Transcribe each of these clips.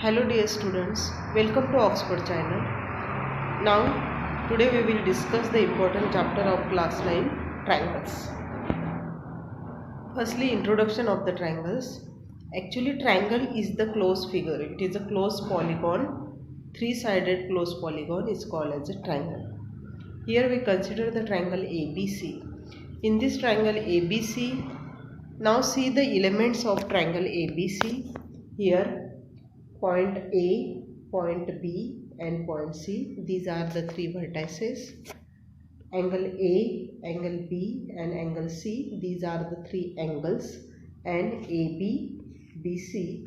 Hello dear students, welcome to Oxford channel. Now today we will discuss the important chapter of class 9, triangles. Firstly, introduction of the triangles. Actually, triangle is the closed figure. It is a closed polygon. Three-sided closed polygon is called as a triangle. Here we consider the triangle ABC. In this triangle ABC, now see the elements of triangle ABC. Here point A, point B and point C. These are the three vertices. Angle A, angle B and angle C. These are the three angles. And AB, BC,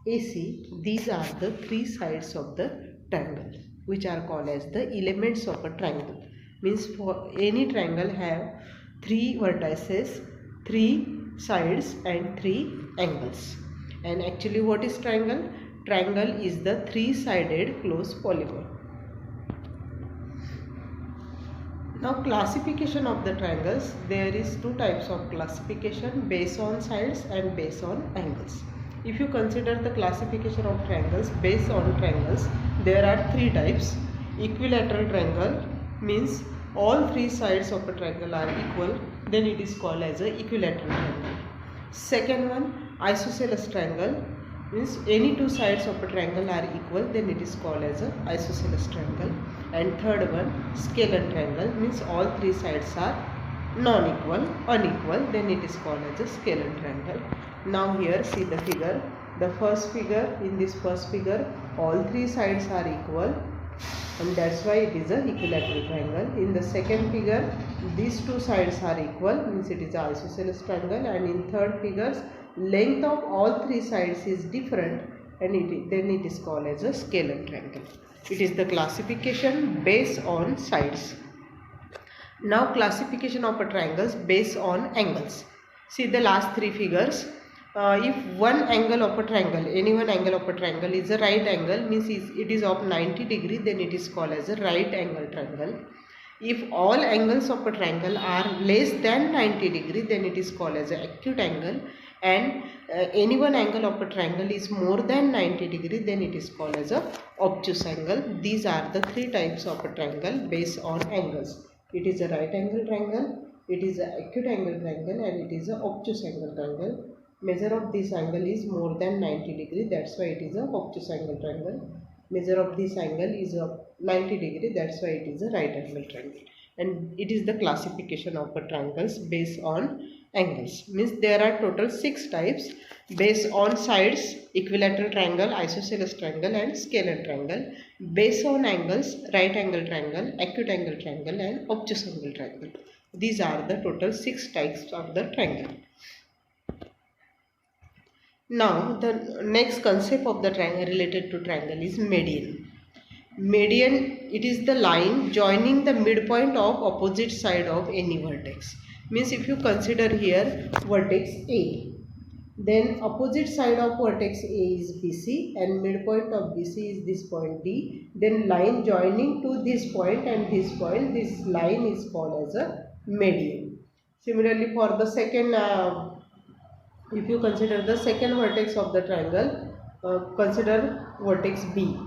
AC. These are the three sides of the triangle, which are called as the elements of a triangle. Means for any triangle have three vertices, three sides and three angles. And actually what is triangle? Triangle is the three-sided closed polygon. Now classification of the triangles. There is two types of classification, based on sides and based on angles. If you consider the classification of triangles based on triangles, there are three types. Equilateral triangle means all three sides of a triangle are equal, then it is called as a equilateral triangle. Second one, isosceles triangle means any two sides of a triangle are equal, then it is called as a isosceles triangle. And third one, scalar triangle means all three sides are non-equal, unequal, then it is called as a scalar triangle. Now here see the figure. The first figure, in this first figure all three sides are equal and that's why it is a equilateral triangle. In the second figure these two sides are equal, means it is a isosceles triangle. And in third figures length of all three sides is different and then it is called as a scalar triangle. It is the classification based on sides. Now classification of a triangles based on angles. See the last three figures. If one angle of a triangle, any one angle of a triangle is a right angle, means it is of 90 degree, then it is called as a right angle triangle. If all angles of a triangle are less than 90 degree, then it is called as an acute angle. And any one angle of a triangle is more than 90 degree, then it is called as a obtuse angle. These are the three types of a triangle based on angles. It is a right angle triangle, it is an acute angle triangle and it is an obtuse angle triangle. Measure of this angle is more than 90 degree, that's why it is a obtuse angle triangle. Measure of this angle is of 90 degree, that's why it is a right angle triangle. And it is the classification of a triangles based on angles. Means there are total 6 types based on sides: equilateral triangle, isosceles triangle and scalar triangle. Based on angles, right angle triangle, acute angle triangle and obtuse angle triangle. These are the total 6 types of the triangle. Now the next concept of the triangle related to triangle is median. Median, it is the line joining the midpoint of opposite side of any vertex. Means if you consider here vertex A, then opposite side of vertex A is BC and midpoint of BC is this point D. Then line joining to this point and this point, this line is called as a median. Similarly for the second, if you consider the second vertex of the triangle, consider vertex B.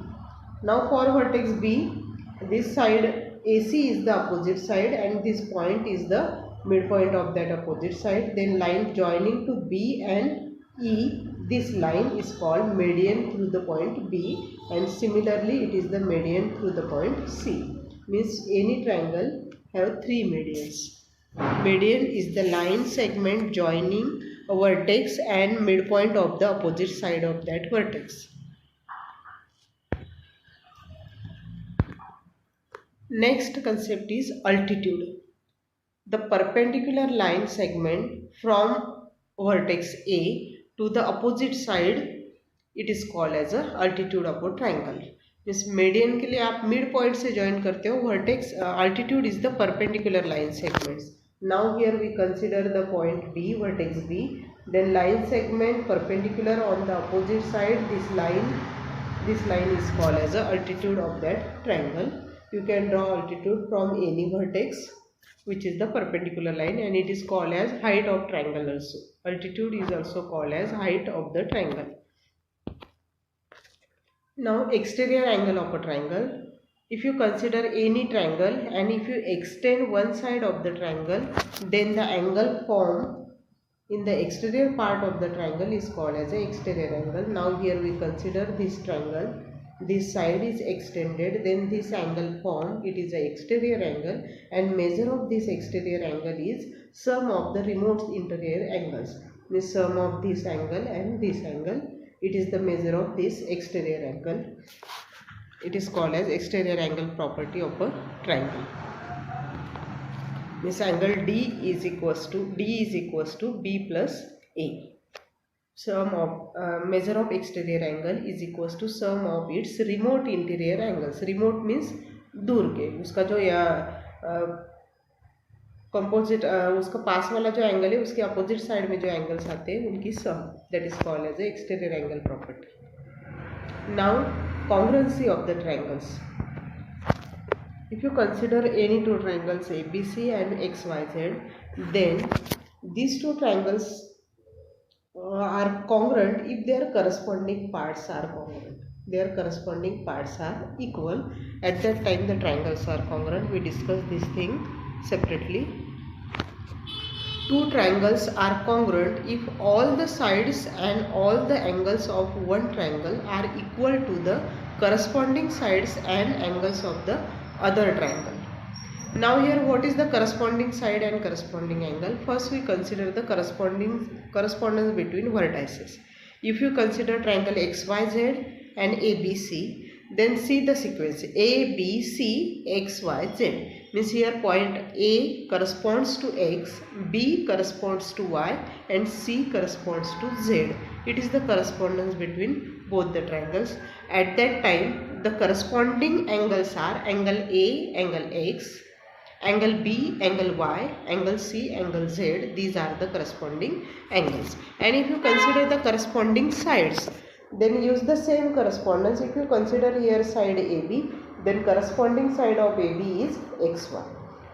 Now for vertex B, this side AC is the opposite side and this point is the midpoint of that opposite side. Then line joining to B and E, this line is called median through the point B, and similarly it is the median through the point C. Means any triangle have three medians. Median is the line segment joining a vertex and midpoint of the opposite side of that vertex. Next concept is altitude. The perpendicular line segment from vertex A to the opposite side, it is called as a altitude of a triangle. इस median के लिए आप mid point से join करते हो. Vertex altitude is the perpendicular line segments. Now here we consider the point B, vertex B. Then line segment perpendicular on the opposite side. This line is called as the altitude of that triangle. You can draw altitude from any vertex, which is the perpendicular line, and it is called as height of triangle also. Altitude is also called as height of the triangle. Now exterior angle of a triangle. If you consider any triangle and if you extend one side of the triangle, then the angle formed in the exterior part of the triangle is called as a exterior angle. Now here we consider this triangle. This side is extended, then this angle formed, it is a exterior angle, and measure of this exterior angle is sum of the remote interior angles. The sum of this angle and this angle, it is the measure of this exterior angle. It is called as exterior angle property of a triangle. This angle D is equals to B plus A. Sum of measure of exterior angle is equals to sum of its remote interior angles. Remote means दूर के, उसका जो या composite उसका पास वाला जो angle है उसके अपोजिट साइड में जो एंगल्स आते हैं उनकी sum, that is called as exterior angle property. Now congruency of the triangles. If you consider any two triangles ABC and XYZ, then these two triangles are congruent if their corresponding parts are congruent. Their corresponding parts are equal. At that time the triangles are congruent. We discussed this thing separately. Two triangles are congruent if all the sides and all the angles of one triangle are equal to the corresponding sides and angles of the other triangle. Now here what is the corresponding side and corresponding angle? First we consider the correspondence between vertices. If you consider triangle XYZ and ABC, then see the sequence ABC XYZ. Means here point A corresponds to X, B corresponds to Y and C corresponds to Z. It is the correspondence between both the triangles. At that time the corresponding angles are angle A, angle X, angle B, angle Y, angle C, angle Z. These are the corresponding angles. And if you consider the corresponding sides, then use the same correspondence. If you consider here side AB, then corresponding side of AB is XY.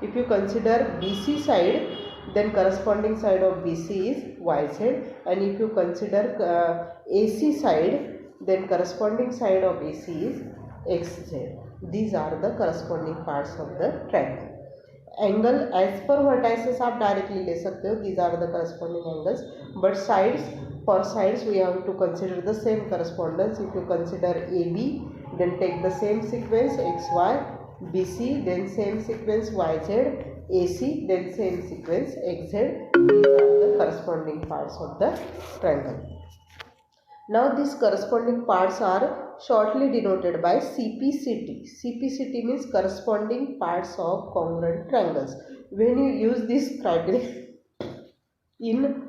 If you consider BC side, then corresponding side of BC is YZ. And if you consider AC side, then corresponding side of AC is XZ. These are the corresponding parts of the triangle. Angle as per vertices आप directly ले सकते हो. These are the corresponding angles. But sides, for sides we have to consider the same correspondence. If you consider AB, then take the same sequence XY, BC, then same sequence YZ, AC, then same sequence XZ. These are the corresponding parts of the triangle. Now these corresponding parts are shortly denoted by CPCT. CPCT means corresponding parts of congruent triangles. When you use this criteria in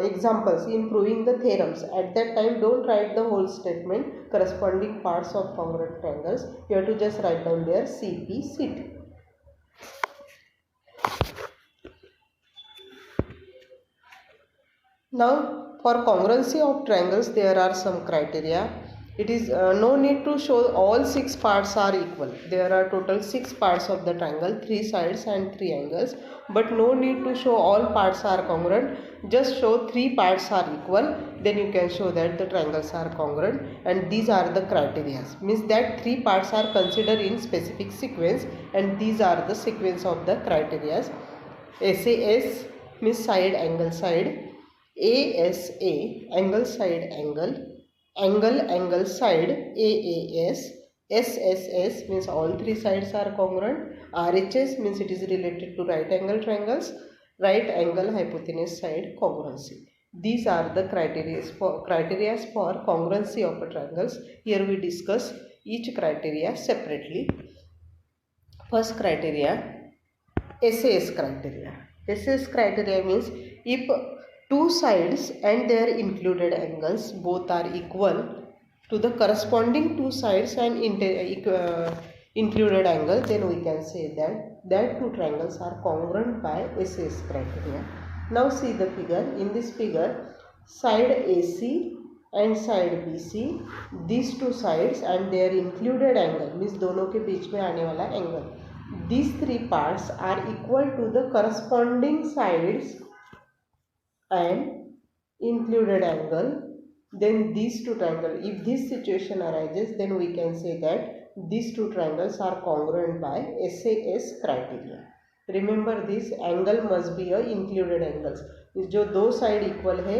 examples, in proving the theorems, at that time don't write the whole statement corresponding parts of congruent triangles. You have to just write down there CPCT. Now for congruency of triangles there are some criteria. It is no need to show all 6 parts are equal. There are total 6 parts of the triangle, 3 sides and 3 angles, but no need to show all parts are congruent. Just show 3 parts are equal, then you can show that the triangles are congruent. And these are the criteria. Means that 3 parts are considered in specific sequence, and these are the sequence of the criteria. SAS means side angle side, ASA angle side angle, angle side AAS, SSS means all 3 sides are congruent, RHS means it is related to right angle triangles, right angle hypotenuse side congruency. These are the criteria for congruency of a triangles. Here we discuss each criteria separately. First criteria, SAS criteria. SAS criteria means if 2 sides and their included angles both are equal to the corresponding 2 sides and included angle, then we can say that 2 triangles are congruent by SAS criteria. Now see the figure. In this figure, side AC and side BC, these 2 sides and their included angle means दोनों के बीच में आने वाला angle, these 3 parts are equal to the corresponding sides and included angle. then these two triangles, if this situation arises, then we can say that these two triangles are congruent by SAS criteria. Remember this, angle must be a included angles. जो दो side equal है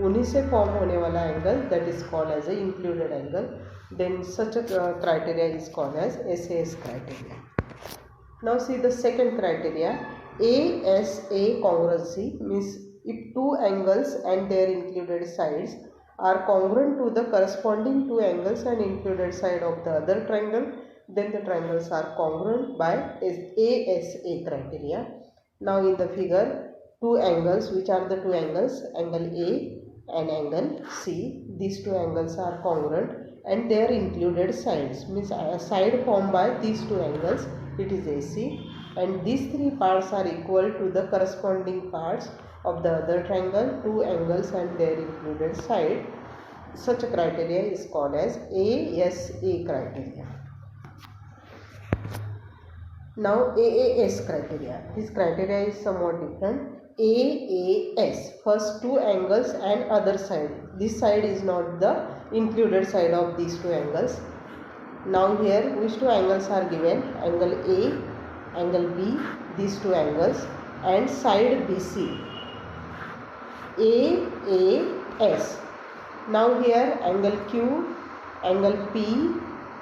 उन्हीं से form होने वाला angle, that is called as a included angle. Then such criteria is called as SAS criteria. Now see the second criteria, ASA congruency, means if two angles and their included sides are congruent to the corresponding two angles and included side of the other triangle, then the triangles are congruent by ASA criteria. Now in the figure, two angles, which are the two angles, angle A and angle C, these two angles are congruent and their included sides, means a side formed by these two angles, it is AC, and these three parts are equal to the corresponding parts of the other triangle, two angles and their included side. Such a criteria is called as ASA criteria. Now AAS criteria, this criteria is somewhat different. AAS, first two angles and other side, this side is not the included side of these two angles. Now here which two angles are given, angle A, angle B, these two angles, and side BC, AAS. Now here angle Q, angle P,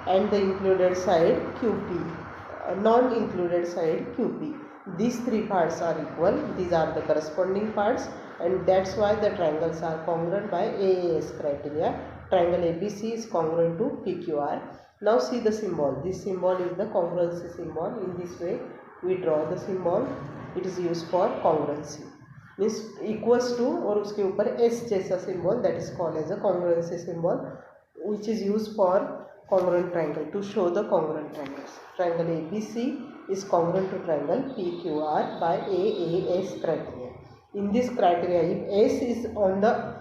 and the included side QP, non-included side QP. These three parts are equal, these are the corresponding parts, and that's why the triangles are congruent by AAS criteria. Triangle ABC is congruent to PQR. Now see the symbol, this symbol is the congruency symbol. In this way we draw the symbol, it is used for congruency, means equals to और उसके ऊपर S जैसा symbol, that is called as a congruency symbol, which is used for congruent triangle, to show the congruent triangles. Triangle ABC is congruent to triangle PQR by AAS criteria. In this criteria, if S is on the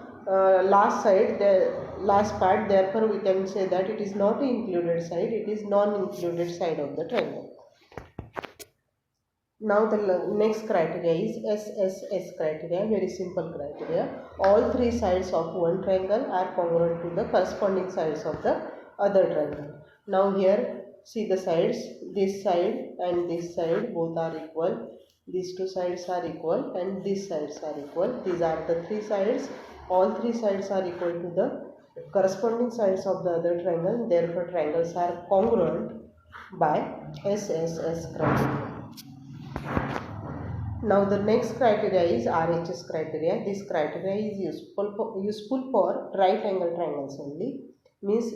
last side, the last part, therefore we can say that it is not included side, it is non-included side of the triangle. Now the next criteria is SSS criteria, very simple criteria. All three sides of one triangle are congruent to the corresponding sides of the other triangle. Now here see the sides, this side and this side both are equal, these two sides are equal and these sides are equal. These are the three sides, all three sides are equal to the corresponding sides of the other triangle, therefore triangles are congruent by SSS criteria. Now the next criteria is RHS criteria. This criteria is useful for right angle triangles only, means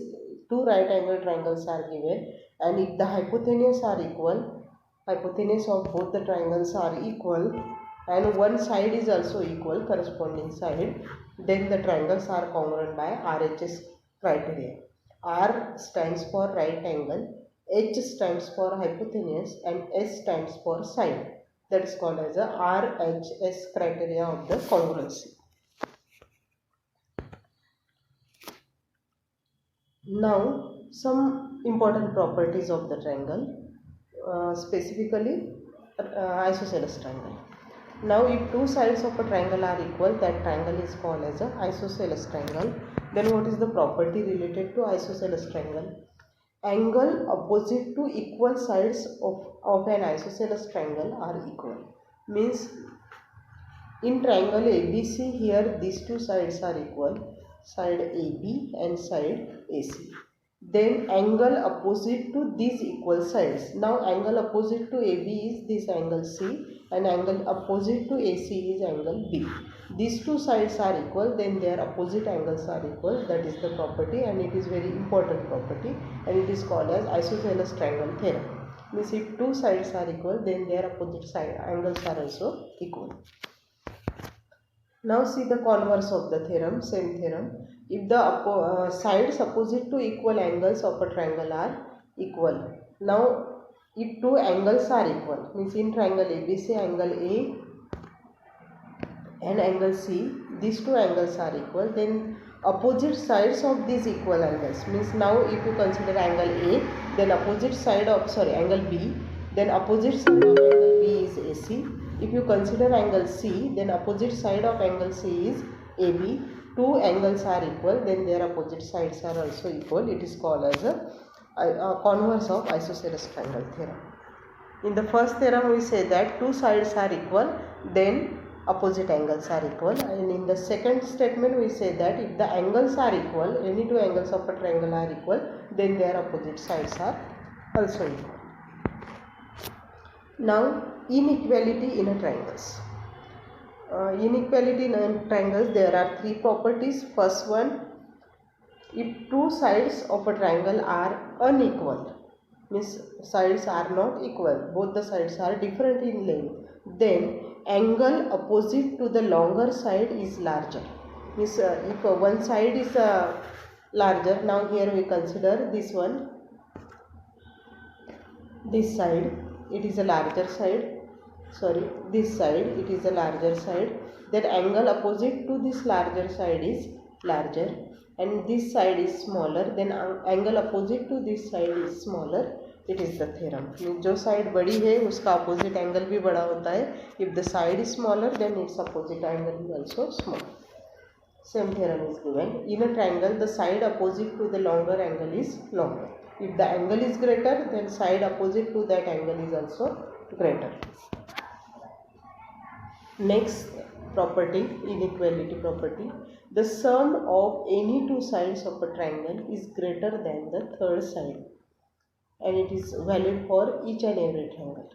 two right angle triangles are given, and if the hypotenuse are equal, hypotenuse of both the triangles are equal, and one side is also equal, corresponding side, then the triangles are congruent by RHS criteria. R stands for right angle, H stands for hypotenuse, and S stands for side. That is called as a RHS criteria of the congruency. Now some important properties of the triangle, specifically isosceles triangle. Now if two sides of a triangle are equal, that triangle is called as a isosceles triangle. Then what is the property related to isosceles triangle? Angle opposite to equal sides of an isosceles triangle are equal. Means in triangle ABC, here these two sides are equal, side AB and side AC. Then angle opposite to these equal sides. Now angle opposite to AB is this angle C, and angle opposite to AC is angle B. These two sides are equal, then their opposite angles are equal. That is the property, and it is very important property, and it is called as isosceles triangle theorem. Means if two sides are equal, then their opposite side angles are also equal. Now see the converse of the theorem, same theorem. If the sides opposite to equal angles of a triangle are equal. Now if two angles are equal, means in triangle ABC, angle A and angle C, these two angles are equal, then opposite sides of these equal angles, means now if you consider angle A, then opposite side of angle B, then opposite side of angle B is AC. If you consider angle C, then opposite side of angle C is AB. two angles are equal, then their opposite sides are also equal. It is called as a converse of isosceles triangle theorem. In the first theorem we say that two sides are equal, then opposite angles are equal, and in the second statement we say that if the angles are equal, any two angles of a triangle are equal, then their opposite sides are also equal. Now inequality in a triangles. Inequality in triangles, there are three properties. First one, if two sides of a triangle are unequal, means sides are not equal, both the sides are different in length, then angle opposite to the longer side is larger. Means if one side is larger, now here we consider this one, this side, it is a larger side, sorry, this side, it is a larger side, that angle opposite to this larger side is larger, and this side is smaller, then angle opposite to this side is smaller. It is the theorem. जो side बड़ी है उसका opposite angle भी बड़ा होता है. If the side is smaller, then its opposite angle is also small. Same theorem is given. In a triangle, the side opposite to the longer angle is longer. If the angle is greater, then side opposite to that angle is also greater. Next property, inequality property. The sum of any two sides of a triangle is greater than the third side, and it is valid for each and every triangle.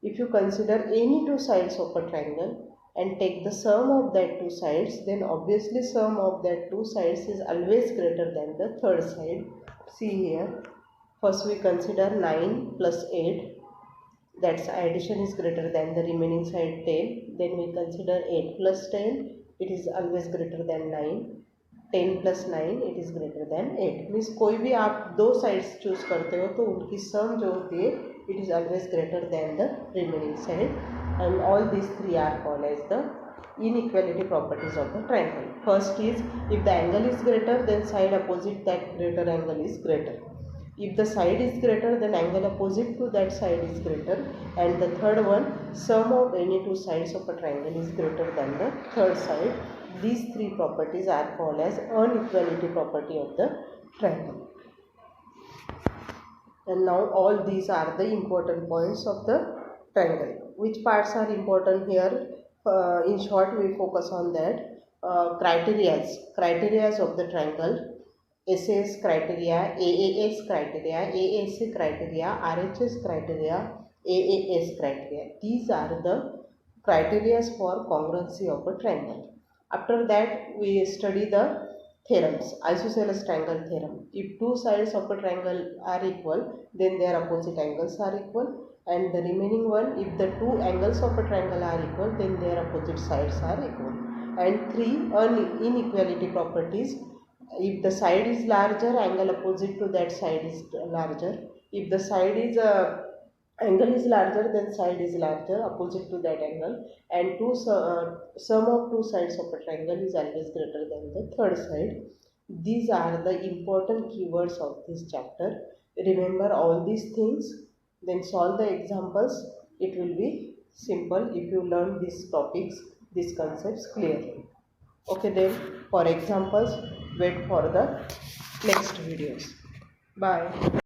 If you consider any two sides of a triangle and take the sum of that two sides, then obviously sum of that two sides is always greater than the third side. See here, first we consider 9 plus 8, that's addition is greater than the remaining side 10. Then we consider 8 plus 10, it is always greater than 9. 10 plus 9, it is greater than 8. Means कोई भी आप दो sides choose करते हो तो उनकी sum जो होती है, it is always greater than the remaining side, and all these three are called as the inequality properties of the triangle. First is, if the angle is greater, then side opposite that greater angle is greater. If the side is greater, then angle opposite to that side is greater, and the third one, sum of any two sides of a triangle is greater than the third side. These three properties are called as inequality property of the triangle. And now all these are the important points of the triangle. Which parts are important here? In short, we focus on that. Criterias of the triangle. SAS criteria, AAS criteria, AAC criteria, RHS criteria, AAS criteria. These are the criteria for congruency of a triangle. After that, we study the theorems. Isosceles triangle theorem. If two sides of a triangle are equal, then their opposite angles are equal, and the remaining one, if the two angles of a triangle are equal, then their opposite sides are equal. And three, inequality properties. If the side is larger, angle opposite to that side is larger. If the side is angle is larger, then side is larger opposite to that angle, and sum of two sides of a triangle is always greater than the third side. These are the important keywords of this chapter. Remember all these things, then solve the examples. It will be simple if you learn these topics, these concepts clearly. Okay, then for examples, wait for the next videos. Bye.